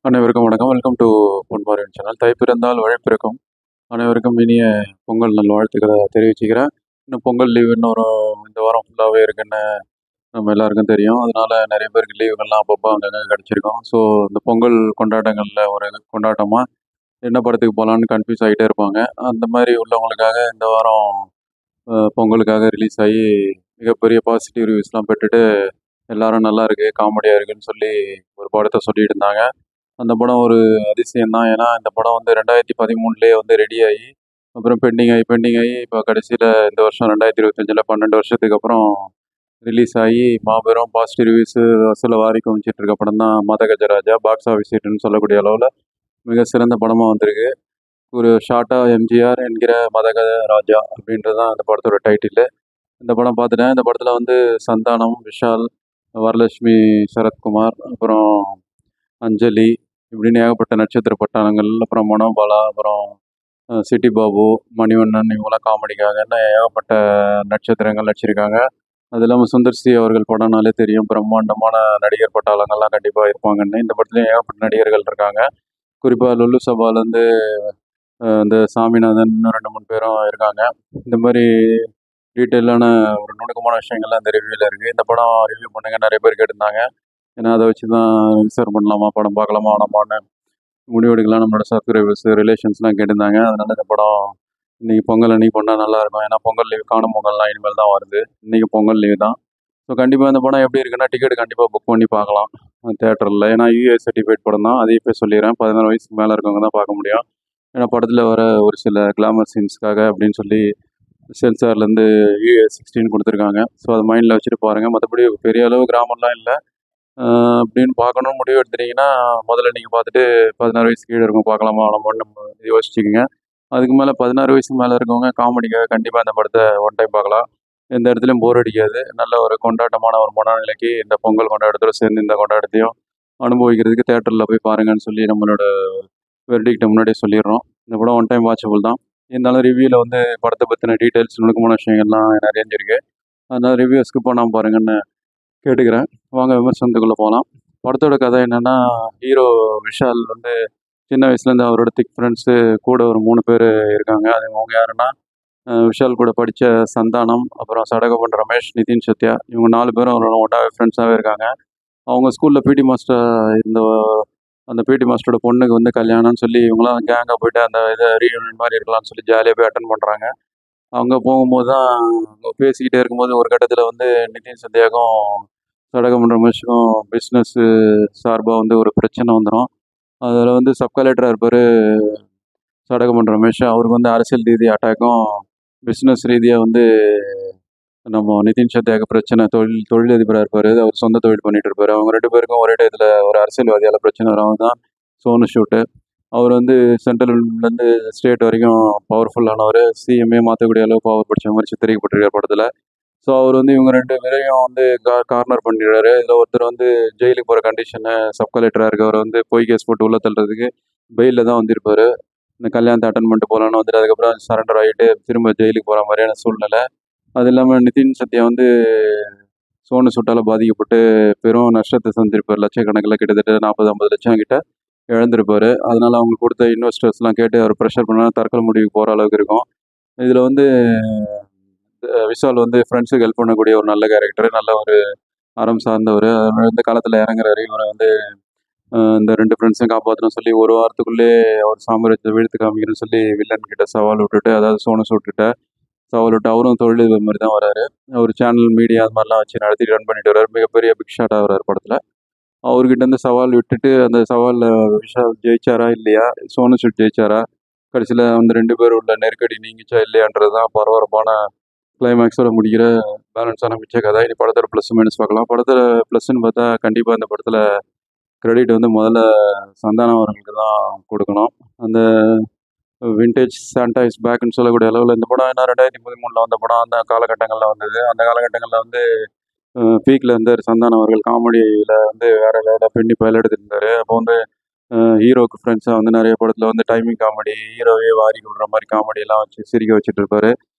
அனைவருக்கும் வணக்கம். Welcome to பொன்மாரின் சேனல். தை பிறந்தால் மழை பிறக்கும். அனைவருக்கும் இனிய பொங்கல் நல்வாழ்த்துக்களை தெரிவிச்சுக்கிறேன். இன்னும் பொங்கல் லீவு இந்த வாரம் ஃபுல்லாகவே இருக்குன்னு நம்ம எல்லாருக்கும் தெரியும். அதனால நிறைய பேருக்கு லீவுகள்லாம் அப்பப்போ அங்கங்கே கிடச்சிருக்கும். ஸோ இந்த பொங்கல் கொண்டாட்டங்களில் ஒரு கொண்டாட்டமாக என்ன படத்துக்கு போகலான்னு கன்ஃபியூஸ் ஆகிட்டே இருப்பாங்க. அந்த மாதிரி உள்ளவங்களுக்காக இந்த வாரம் பொங்கலுக்காக ரிலீஸ் ஆகி மிகப்பெரிய பாசிட்டிவ் ரிவ்யூஸ்லாம் பெற்றுட்டு எல்லாரும் நல்லா இருக்குது, காமெடியாக இருக்குன்னு சொல்லி ஒரு படத்தை சொல்லிட்டு இருந்தாங்க. அந்த படம் ஒரு அதிசயம் தான். ஏன்னா இந்த படம் வந்து 2013 வந்து ரெடி ஆகி அப்புறம் பெண்டிங் ஆகி இப்போ கடைசியில் இந்த வருஷம் 2025 12 வருஷத்துக்கு அப்புறம் ரிலீஸ் ஆகி மாபெரும் பாசிட்டிவ் ரிவ்யூஸு வசூலை வாரி குவிச்சிட்டு இருக்க படம் தான் மதகஜராஜா. பாக்ஸ் ஆஃபீஸ் ஹிட்னு சொல்லக்கூடிய அளவில் மிக சிறந்த படமாக வந்திருக்கு. ஒரு ஷார்ட்டாக எம்ஜிஆர் என்கிற மதகஜராஜா அப்படின்றது தான் அந்த படத்தோட டைட்டில். இந்த படம் பார்த்துட்டேன். இந்த படத்தில் வந்து சந்தானம், விஷால், வரலட்சுமி, சரத்குமார், அப்புறம் அஞ்சலி இப்படின்னு ஏகப்பட்ட நட்சத்திர பட்டாளங்கள், அப்புறம் மனோபாலா, அப்புறம் சிட்டி பாபு, மணிவண்ணன் இவங்களாம் காமெடிக்காக ஏகப்பட்ட நட்சத்திரங்கள் நடிச்சிருக்காங்க. அது இல்லாமல் சுந்தர் சி அவர்கள் படம்னாலே தெரியும், பிரம்மாண்டமான நடிகர் பட்டாளங்கள்லாம் கண்டிப்பாக இருப்பாங்கன்னு. இந்த படத்துலையும் ஏகப்பட்ட நடிகர்கள் இருக்காங்க. குறிப்பாக லுல்லு சபாலேருந்து இந்த சாமிநாதன் இன்னும் 2 3 பேரும் இருக்காங்க. இந்த மாதிரி டீட்டெயிலான ஒரு நுணுக்கமான விஷயங்கள்லாம் இந்த ரிவ்யூவில் இருக்குது. இந்த படம் ரிவ்யூ பண்ணுங்க நிறைய பேர் கேட்டிருந்தாங்க. ஏன்னா அதை வச்சு தான் ரிசர்வ் பண்ணலாமா, படம் பார்க்கலாமா வேணாமான்னு முடிவெடுக்கலாம். நம்மளோட சப்ஸ்கிரைபர்ஸ் ரிலேஷன்ஸ்லாம் கேட்டிருந்தாங்க. அதனால இந்த படம் இன்றைக்கி பொங்கல் அன்றைக்கி பண்ணால் நல்லாயிருக்கும். ஏன்னா பொங்கல் லீவ், காணும் பொங்கல்லாம் இனிமேல் தான் வருது. இன்றைக்கி பொங்கல் லீவ் தான். ஸோ கண்டிப்பாக இந்த படம் எப்படி இருக்குன்னா டிக்கெட் கண்டிப்பாக புக் பண்ணி பார்க்கலாம் தேட்டரில். ஏன்னா யூஏ சர்டிஃபிகேட் படம் தான். அதையும் போய் சொல்லிடுறேன், 16 வயசுக்கு மேலே இருக்கவங்க தான் பார்க்க முடியும். ஏன்னா படத்தில் வர ஒரு சில கிளாமர் சீன்ஸ்க்காக அப்படின்னு சொல்லி சென்சார்லேருந்து யூஏ 16 கொடுத்துருக்காங்க. ஸோ அதை மைண்டில் வச்சுட்டு பாருங்கள். மற்றபடி பெரிய அளவு கிராமர்லாம் இல்லை. அப்படின்னு பார்க்கணுன்னு முடிவு எடுத்துட்டிங்கன்னா முதல்ல நீங்கள் பார்த்துட்டு 16 வயசு கீழே இருக்கவங்க பார்க்கலாமா வேணாமான்னு யோசிச்சுக்கோங்க. அதுக்கு மேலே 16 வயசுக்கு மேலே இருக்கவங்க காமெடிக்காக கண்டிப்பாக இந்த படத்தை ஒன் டைம் பார்க்கலாம். எந்த இடத்துலையும் போர் அடிக்காது. நல்ல ஒரு கொண்டாட்டமான ஒரு மனநிலைக்கு இந்த பொங்கல் கொண்டாட்டத்தோடு சேர்ந்து இந்த கொண்டாட்டத்தையும் அனுபவிக்கிறதுக்கு தேட்டரில் போய் பாருங்கன்னு சொல்லி நம்மளோட வெர்டிக்ட்டை முன்னாடியே சொல்லிடுறோம். இந்த படம் ஒன் டைம் வாட்சபிள் தான். இருந்தாலும் ரிவ்யூவில் வந்து படத்தை பற்றின டீட்டெயில்ஸ், நுணுக்கமான விஷயங்கள்லாம் நிறைய இருக்குது. அதனால் ரிவ்யூ ஸ்கிப் பண்ணாமல் பாருங்கன்னு கேட்டுக்கிறேன். வாங்க விமர்சனத்துக்குள்ளே போகலாம். படத்தோட கதை என்னென்னா, ஹீரோ விஷால் வந்து சின்ன வயசுலேருந்து அவரோட திக் ஃப்ரெண்ட்ஸு கூட ஒரு 3 பேர் இருக்காங்க. அது அவங்க யாருன்னா, விஷால் கூட படித்த சந்தானம், அப்புறம் சடகோபன் ரமேஷ், நிதின் சத்யா, இவங்க 4 பேரும் ஒன்றாவே ஃப்ரெண்ட்ஸாகவே இருக்காங்க. அவங்க ஸ்கூலில் பிடி மாஸ்டர் இருந்த அந்த பிடி மாஸ்டரோட பொண்ணுக்கு வந்து கல்யாணம்னு சொல்லி இவங்களாம் கேங்காக போய்ட்டு அந்த இதை ரீயூனியன் மாதிரி இருக்கலாம்னு சொல்லி ஜாலியாக போய் அட்டன் பண்ணுறாங்க. அங்கே போகும்போது தான் அவங்க பேசிக்கிட்டே இருக்கும்போது ஒரு கட்டத்தில் வந்து நிதின் சத்யாவுக்கும் சடகோபன் ரமேஷுக்கும் பிஸ்னஸ்ஸு சார்பாக வந்து ஒரு பிரச்சனை வந்துடும். அதில் வந்து சப் கலெக்டராக இருப்பார் சடகோபன் ரமேஷ். அவருக்கு வந்து அரசியல் ரீதியாக அட்டாக்கும், பிஸ்னஸ் ரீதியாக வந்து நம்ம நிதின் சத்யாவுக்கு பிரச்சனை. தொழிலதிபராக இருப்பார், அவர் சொந்த தொழில் பண்ணிகிட்டு இருப்பார். அவங்க 2 பேருக்கும் ஒரே டயத்தில் ஒரு அரசியல்வாதியால் பிரச்சனை வரும். அவர் தான் சோனு ஷூட்டு. அவர் வந்து சென்ட்ரல்லேருந்து ஸ்டேட் வரைக்கும் பவர்ஃபுல்லானவர், சிஎம்ஏ மாற்றக்கூடிய அளவு பவர் படித்த மாதிரி சித்தரிக்கப்பட்டிருக்கார் படத்தில். ஸோ அவர் வந்து இவங்க 2 பேரையும் வந்து கார்னர் பண்ணிடுறாரு. இதில் ஒருத்தர் வந்து ஜெயிலுக்கு போகிற கண்டிஷனு, சப் கலெக்டராக இருக்கவர் வந்து பொய் கேஸ் போட்டு உள்ளே தள்ளுறதுக்கு பெயிலில் தான் வந்திருப்பார். இந்த கல்யாணத்தை அட்டன் பண்ணிட்டு போகலான்னு வந்துட்டு அதுக்கப்புறம் சரண்டர் ஆகிட்டு திரும்ப ஜெயிலுக்கு போகிற மாதிரியான சூழ்நிலை. அது இல்லாமல் நிதின் சத்யா வந்து சோனு சூட்டால் பாதிக்கப்பட்டு பெரும் நஷ்டத்தை சந்திருப்பார். லட்சக்கணக்கில் கிட்டத்தட்ட 40-50 லட்சம் கிட்ட இழந்திருப்பார். அதனால் அவங்க கொடுத்த இன்வெஸ்டர்ஸ்லாம் கேட்டு அவர் ப்ரெஷர் பண்ணால் தற்கொலை முடிவுக்கு போகிற அளவுக்கு இருக்கும். இதில் வந்து விஷால் வந்து ஃப்ரெண்ட்ஸுக்கு ஹெல்ப் பண்ணக்கூடிய ஒரு நல்ல கேரக்டர், நல்ல ஒரு அறம் சார்ந்தவர். இந்த காலத்தில் இறங்குறாரு. இவரை வந்து இந்த 2 ஃப்ரெண்ட்ஸையும் காப்பாற்றணும்னு சொல்லி ஒரு வாரத்துக்குள்ளே அவர் சாம்ராஜ்யத்தை வீழ்த்து காமிக்கணும்னு சொல்லி வில்லன் கிட்ட சவால் விட்டுட்டு, அதாவது சோனு சூட்டுகிட்ட சவால் விட்டு அவரும் தொழிலதிபர் மாதிரி தான் வராரு. அவர் சேனல், மீடியா அது மாதிரிலாம் வச்சு நடத்தி ரன் பண்ணிட்டு வர்றாரு. மிகப்பெரிய பிக் ஷாட் ஆகிறார் படத்தில். அவர்கிட்ட இருந்து சவால் விட்டுட்டு அந்த சவாலில் விஷால் ஜெயிச்சாரா இல்லையா, சோனு சூட் ஜெயிச்சாரா, கடைசியில் அந்த 2 பேர் உள்ள நெருக்கடி நீங்கிச்சா இல்லையான்றது தான் பரபரப்பான கிளைமேக்ஸோட முடிகிற பேலன்ஸான மிச்ச கதை. இனி படத்தோட ப்ளஸ் மைனஸ் பார்க்கலாம். படத்தில் ப்ளஸ்ன்னு பார்த்தா கண்டிப்பாக இந்த படத்தில் கிரெடிட் வந்து முதல்ல சந்தானம் அவர்களுக்கு தான் கொடுக்கணும். அந்த விண்டேஜ் சாண்டா இஸ் பேக்குன்னு சொல்லக்கூடிய அளவில் இந்த படம் என்ன 2013 வந்த படம். அந்த காலகட்டங்களில் வந்தது. அந்த காலகட்டங்களில் வந்து பீக்கில் இருந்தார் சந்தானம் அவர்கள். காமெடியில் வந்து வேறு லெவலில் பெண்ணி பயில் எடுத்துட்டு இருந்தார். அப்போ வந்து ஹீரோவுக்கு ஃப்ரெண்ட்ஸாக வந்து நிறைய படத்தில் வந்து டைமிங் காமெடி, ஹீரோவே வாரி விடுற மாதிரி காமெடியெல்லாம் வச்சு சிரிக்க வச்சுட்டு இருப்பார்.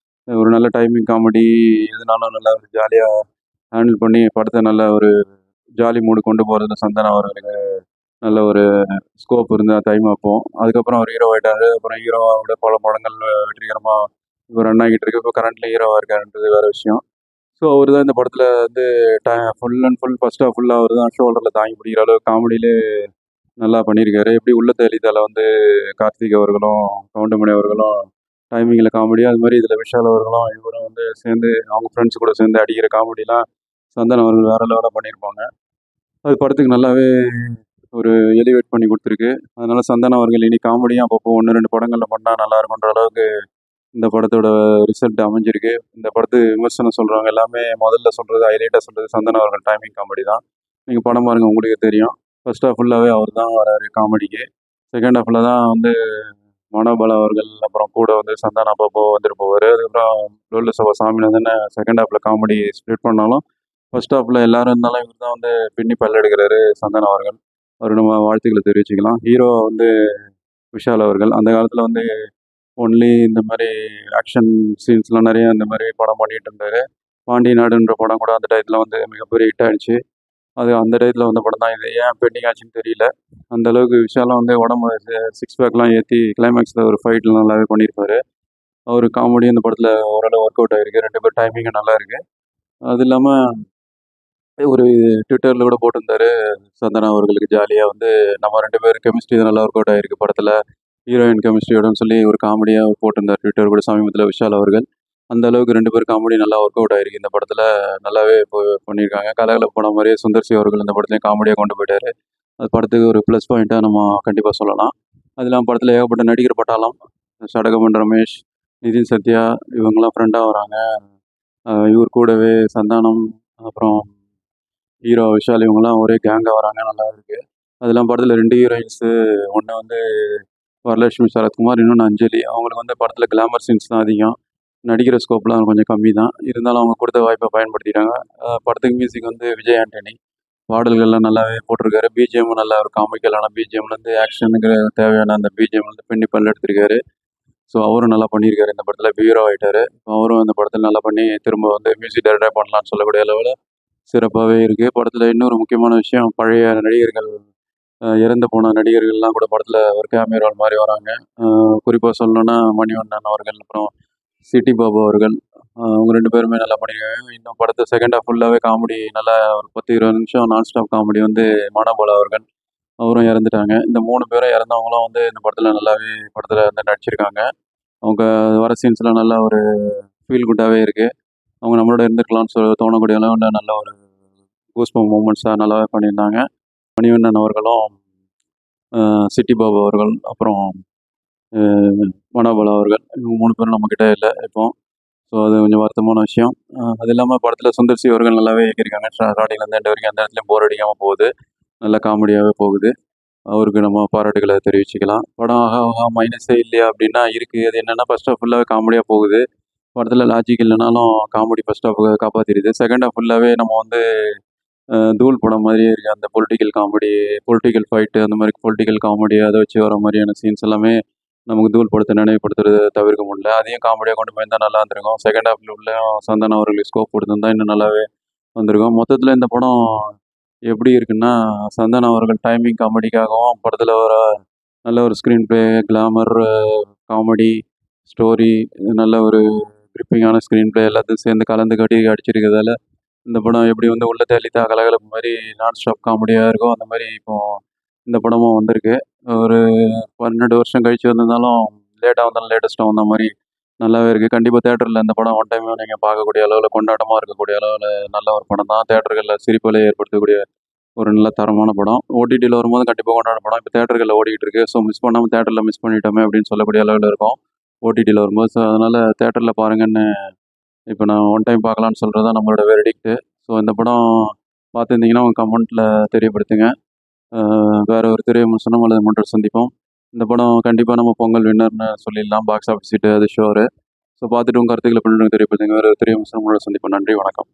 ஒரு நல்ல டைமிங் காமெடி, எதுனாலும் நல்லா ஜாலியாக ஹேண்டில் பண்ணி படத்தை நல்ல ஒரு ஜாலி மூடு கொண்டு போகிறதுல சந்தானம் அவர்களுக்கு நல்ல ஒரு ஸ்கோப் இருந்து டைம் வைப்போம். அதுக்கப்புறம் அவர் ஹீரோ ஆகிட்டாரு. அப்புறம் ஹீரோவோட பல படங்கள் வெற்றிகரமாக இப்போ ரன் ஆகிட்டு இருக்கு. இப்போ கரண்ட்ல ஹீரோவாக இருக்காருன்றது வேற விஷயம். ஸோ அவர் தான் இந்த படத்தில் வந்து full and full first half ஃபுல்லாக அவர் தான் ஷோல்டரில் தாங்கி பிடிக்கிற அளவுக்கு காமெடியிலே நல்லா பண்ணியிருக்காரு. எப்படி உள்ளத்தை எளிதால வந்து கார்த்திக் அவர்களும் கவுண்டமணி அவர்களும் டைமிங்கில் காமெடி, அது மாதிரி இதில் விஷால் அவர்களும் இவரும் வந்து சேர்ந்து அவங்க ஃப்ரெண்ட்ஸ் கூட சேர்ந்து அடிக்கிற காமெடிலாம் சந்தானம் அவர்கள் வேற லெவலாக பண்ணியிருப்பாங்க. அது படத்துக்கு நல்லாவே ஒரு எலிவேட் பண்ணி கொடுத்துருக்கு. அதனால சந்தானம் அவர்கள் இனி காமெடியும் அப்பப்போ 1, 2 படங்களில் பண்ணால் நல்லா இருக்குன்ற அளவுக்கு இந்த படத்தோட ரிசல்ட் அமைஞ்சிருக்கு. இந்த படத்துக்கு விமர்சனம் சொல்கிறவங்க எல்லாமே முதல்ல சொல்கிறது, ஹைலைட்டாக சொல்கிறது சந்தானம் அவர்கள் டைமிங் காமெடி தான். நீங்கள் படம் பாருங்கள், உங்களுக்கே தெரியும். ஃபர்ஸ்ட் ஹாஃப் ஃபுல்லாகவே அவர் தான் வராரு காமெடிக்கு. செகண்ட் ஹாஃபில் தான் வந்து மனோபாலா அவர்கள் அப்புறம் கூட வந்து சந்தானம் அப்பப்போ வந்துட்டு போவார். அதுக்கப்புறம் லோல்லு சபா சாமிநாதன் செகண்ட் ஹாஃபில் காமெடி ஸ்ப்ளிட் பண்ணாலும் ஃபர்ஸ்ட் ஹாஃபில் எல்லாரும் இருந்தாலும் இவர் தான் வந்து பின்னி பல்லெடுக்கிறாரு சந்தானம் அவர்கள். அவர் நம்ம வாழ்த்துக்களை தெரிவிச்சுக்கலாம். ஹீரோ வந்து விஷால் அவர்கள். அந்த காலத்தில் வந்து ஒன்லி இந்த மாதிரி ஆக்ஷன் சீன்ஸ்லாம் நிறைய இந்த மாதிரி படம் பண்ணிட்டு இருந்தார். பாண்டி நாடுன்ற படம் கூட அந்த டயத்தில் வந்து மிகப்பெரிய ஹிட் ஆகிடுச்சு. அது அந்த டயத்தில் வந்த படம் தான். இது ஏன் பெண்டிங் ஆச்சுன்னு தெரியல. அந்த அளவுக்கு விஷாலம் வந்து உடம்பு சிக்ஸ் பேக்லாம் ஏற்றி கிளைமேக்ஸில் ஒரு ஃபைட்டில் நல்லாவே பண்ணியிருப்பாரு. அவர் காமெடி இந்த படத்தில் ஓரளவு ஒர்க் அவுட் ஆகிருக்கு. 2 பேர் டைமிங்கும் நல்லா இருக்குது. அது இல்லாமல் ஒரு ட்விட்டரில் கூட போட்டிருந்தாரு சந்தானம் அவர்களுக்கு ஜாலியாக வந்து நம்ம 2 பேர் கெமிஸ்ட்ரி தான் நல்லா ஒர்க் அவுட் ஆகிருக்கு படத்தில், ஹீரோயின் கெமிஸ்ட்ரியோடன்னு சொல்லி ஒரு காமெடியாக போட்டிருந்தார் ட்விட்டர் கூட சமீபத்தில் விஷால் அவர்கள். அந்த அளவுக்கு 2 பேர் காமெடி நல்லா ஒர்க் அவுட் ஆகிருக்கு இந்த படத்தில். நல்லாவே இப்போ பண்ணியிருக்காங்க. கலகலப்பு படம் மாதிரியே சுந்தர் சி அவர்கள் இந்த படத்துலையும் காமெடியாக கொண்டு போயிட்டார். அது படத்துக்கு ஒரு ப்ளஸ் பாயிண்ட்டாக நம்ம கண்டிப்பாக சொல்லலாம். அது இல்லாமல் படத்தில் ஏகப்பட்ட நடிகர் பட்டாளம். சடகமன் ரமேஷ், நிதின் சத்யா இவங்கெல்லாம் ஃப்ரெண்டாக வராங்க. இவர் கூடவே சந்தானம், அப்புறம் ஹீரோ விஷால் இவங்கெல்லாம் ஒரே கேங்காக வராங்க. நல்லா இருக்குது. அதெல்லாம் படத்தில் 2 ஹீரோயின்ஸு, ஒன்று வந்து வரலட்சுமி சரத்குமார், இன்னொன்று அஞ்சலி. அவங்களுக்கு வந்து படத்தில் கிளாமர் சீன்ஸ் தான் அதிகம். நடிக்கிற ஸ்கோப்லாம் கொஞ்சம் கம்மி தான். இருந்தாலும் அவங்க கொடுத்த வாய்ப்பை பயன்படுத்திட்டாங்க. படத்துக்கு மியூசிக் வந்து விஜய் ஆண்டனி. பாடல்கள்லாம் நல்லாவே போட்டிருக்காரு. பிஜிஎம்மும் நல்லா ஒரு காமிக்கலான பிஜிஎம்லேருந்து ஆக்ஷனுக்கு தேவையான அந்த பிஜிஎம்லேருந்து பின்னி பல்ல எடுத்திருக்காரு. ஸோ அவரும் நல்லா பண்ணியிருக்காரு. இந்த படத்தில் ஹீரோ ஆகிட்டார். அவரும் இந்த படத்தில் நல்லா பண்ணி திரும்ப வந்து மியூசிக் டைரக்டராக பண்ணலான்னு சொல்லக்கூடிய அளவில் சிறப்பாகவே இருக்குது. படத்தில் இன்னொரு முக்கியமான விஷயம், பழைய நடிகர்கள், இறந்து போன நடிகர்கள்லாம் கூட படத்தில் ஒரு கேமியோ ரோல் மாதிரி வராங்க. குறிப்பாக சொல்லணுன்னா மணிவண்ணன் அவர்கள், அப்புறம் சிட்டி பாபு அவர்கள். அவங்க 2 பேருமே நல்லா பண்ணியிருக்காங்க. இன்னும் படத்தை செகண்ட் ஹாஃப் ஃபுல்லாகவே காமெடி நல்லா ஒரு 10, 20 நிமிஷம் நான் ஸ்டாப் காமெடி வந்து மனோபாலா அவர்கள். அவரும் இறந்துட்டாங்க. இந்த 3 பேரும் இறந்தவங்களும் வந்து இந்த படத்தில் நல்லாவே படத்தில் வந்து நடிச்சிருக்காங்க. அவங்க வர சீன்ஸ்லாம் நல்லா ஒரு ஃபீல் குட்டாகவே இருக்குது. அவங்க நம்மளோட இருந்திருக்கலாம்னு தோணக்கூடிய அளவில் நல்ல ஒரு கூஸ்பம்ப் மூமெண்ட்ஸாக நல்லாவே பண்ணியிருந்தாங்க. மணிவண்ணன் அவர்களும், சிட்டி பாபு அவர்கள், அப்புறம் மனோபாலா அவர்கள். இவங்க 3 பேரும் நம்மக்கிட்ட இல்லை இப்போ. ஸோ அது கொஞ்சம் வருத்தமான விஷயம். அது இல்லாமல் படத்தில் சுந்தர் சி அவர்கள் நல்லாவே இயக்கியிருக்காங்க. ஸ்டார்டிங்லேருந்து எண்ட் வரைக்கும் எந்த இடத்துலையும் போர் அடிக்காமல் போகுது. நல்ல காமெடியாகவே போகுது. அவருக்கு நம்ம பாராட்டுகளை தெரிவிச்சுக்கலாம். படம் ஆஹா ஓஹா மைனஸே இல்லையா அப்படின்னா இருக்குது. அது என்னென்னா ஃபர்ஸ்ட் ஹாஃப் ஃபுல்லாகவே காமெடியாக போகுது. படத்தில் லாஜிக் இல்லைனாலும் காமெடி ஃபர்ஸ்ட் ஹாஃப் காப்பாற்றிடுது. செகண்ட் ஹாஃப் ஃபுல்லாகவே நம்ம வந்து தூள் படம் மாதிரியே இருக்குது. அந்த பொலிட்டிக்கல் காமெடி, பொலிட்டிக்கல் ஃபைட்டு, அந்த மாதிரி பொலிட்டிக்கல் காமெடி அதை வச்சு வர மாதிரியான சீன்ஸ் எல்லாமே நமக்கு தூள் படத்தை நினைவுபடுத்துறத தவிர்க்க முடியல. அதையும் காமெடியாக கொண்டு போயிருந்தால் நல்லா இருந்திருக்கும். செகண்ட் ஹாஃபில் உள்ள சந்தானம் அவர்களுக்கு ஸ்கோப் கொடுத்துருந்தா இன்னும் நல்லாவே வந்திருக்கும். மொத்தத்தில் இந்த படம் எப்படி இருக்குன்னா, சந்தானம் அவர்கள் டைமிங் காமெடிக்காகவும், படத்தில் வர நல்ல ஒரு screen play, glamour, comedy, story, நல்ல ஒரு கிரிப்பிங்கான ஸ்க்ரீன் ப்ளே எல்லாத்தையும் சேர்ந்து கலந்து கட்டி அடிச்சிருக்கிறதால இந்த படம் எப்படி வந்து உள்ள தள்ளித்தா கலகலப்பு மாதிரி நான் ஸ்டாப் காமெடியாக இருக்கோ, அந்த மாதிரி இப்போ இந்த படமும் வந்திருக்கு. ஒரு 12 வருஷம் கழிச்சு வந்திருந்தாலும் லேட்டாக வந்தாலும் லேட்டஸ்ட்டாக வந்த மாதிரி நல்லாவே இருக்குது. கண்டிப்பாக தேட்டரில் இந்த படம் ஒன் டைம் நீங்கள் பார்க்கக்கூடிய அளவில், கொண்டாட்டமாக இருக்கக்கூடிய அளவில் நல்ல ஒரு படம் தான். தேட்டர்களில் சிரிப்புகளை ஏற்படுத்தக்கூடிய ஒரு நல்ல தரமான படம். ஓடிடியில் வரும்போது கண்டிப்பாக கொண்டாட படம். இப்போ தேட்டர்களில் ஓடிக்கிட்டு இருக்கு. ஸோ மிஸ் பண்ணாமல் தேட்டரில் மிஸ் பண்ணிட்டோமே அப்படின்னு சொல்லக்கூடிய அளவில் இருக்கும் ஓடிடியில் வரும்போது. ஸோ அதனால் தேட்டரில் பாருங்கன்னு இப்போ நான் ஒன் டைம் பார்க்கலான்னு சொல்கிறது தான் நம்மளோட வெர்டிக்ட்டு. ஸோ இந்த படம் பார்த்துருந்தீங்கன்னா உங்கள் கமெண்ட்டில் தெரியப்படுத்துங்க. வேறு ஒரு திரை விமர்சனம் அல்லது மன்றம் சந்திப்போம். இந்த படம் கண்டிப்பாக நம்ம பொங்கல் வின்னர்னு சொல்லிடலாம். பாக்ஸ் ஆஃபீஸ் ஹிட் அது ஷோரு. ஸோ பார்த்துட்டு உங்கள் கருத்துக்களை பின்னணிக்கு தெரியப்படுத்துங்க. வேறு ஒரு திரை விமர்சனம் சந்திப்போம். நன்றி, வணக்கம்.